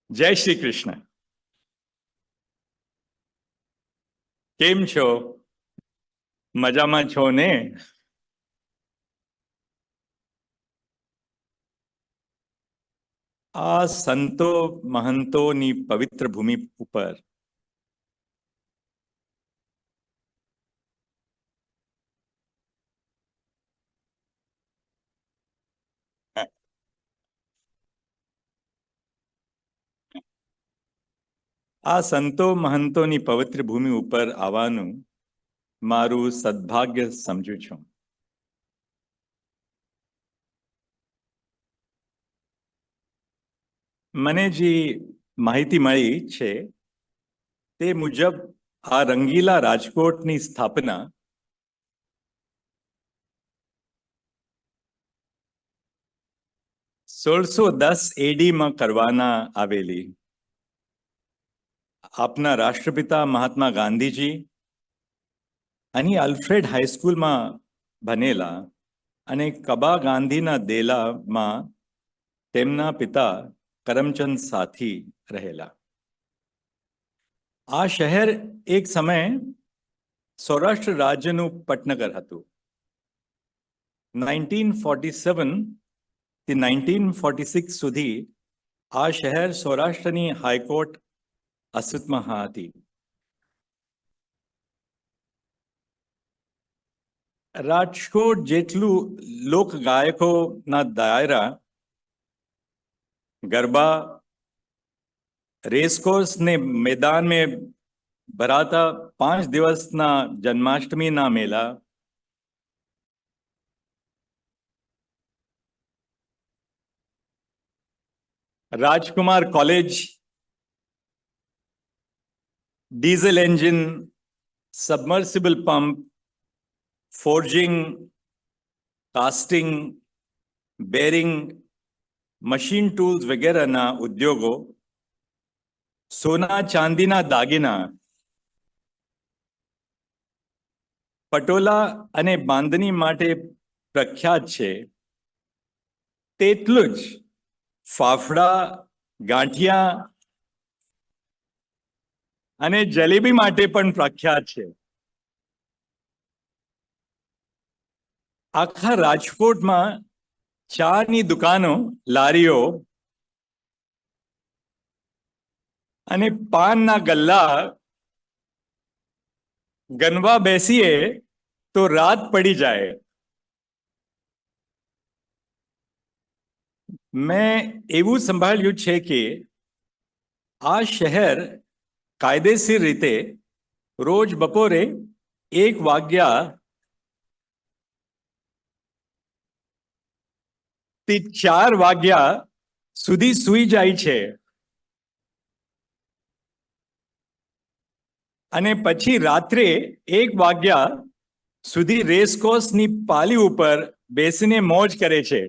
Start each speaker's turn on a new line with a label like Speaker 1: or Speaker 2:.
Speaker 1: જય શ્રી કૃષ્ણ. કેમ છો? મજામાં છો ને? આ સંતો મહંતોની પવિત્ર ભૂમિ ઉપર આ સંતો મહંતોની પવિત્ર ભૂમિ ઉપર આવવાનું મારું સદભાગ્ય સમજું છું. મને જે માહિતી મળી છે તે મુજબ આ રંગીલા રાજકોટની સ્થાપના 1610 AD કરવાના આવેલી. આપના રાષ્ટ્રપિતા મહાત્મા ગાંધીજી અહીં અલ્ફ્રેડ હાઈસ્કૂલમાં ભણેલા અને કબા ગાંધીના દેલામાં તેમના પિતા કરમચંદ સાથી રહેલા. આ શહેર એક સમયે સૌરાષ્ટ્ર રાજ્યનું પટનગર હતું. 1947 થી 1946 સુધી આ શહેર સૌરાષ્ટ્રની હાઈકોર્ટ અસ્તિત્વમાં હતી. રાજકોટ જેટલું લોક ગાયકોના દાયરા, ગરબા, રેસકોર્સ ને मैदान में ભરાતા 5 દિવસના જન્માષ્ટમીના મેળા, Rajkumar college, diesel engine, submersible pump, forging, casting, bearing, machine tools વગેરેના ઉદ્યોગો, સોના ચાંદીના દાગીના, પટોલા અને બાંધણી માટે પ્રખ્યાત છે. તેટલું જ ફાફડા, ગાંઠિયા અને જલેબી માટે પણ પ્રખ્યાત છે. આખા રાજકોટમાં ચાની દુકાનો, લારીઓ અને પાનના ગલ્લા ગણવા બેસીએ તો રાત પડી જાય. મેં એવું સંભાળ્યું છે કે આ શહેર કાયદેસર રીતે રોજ બપોરે 1 વાગ્યા થી 4 વાગ્યા સુધી સૂઈ જાય છે અને પછી રાત્રે 1 વાગ્યા સુધી રેસકોર્સની પાલી ઉપર બેસીને મોજ કરે છે.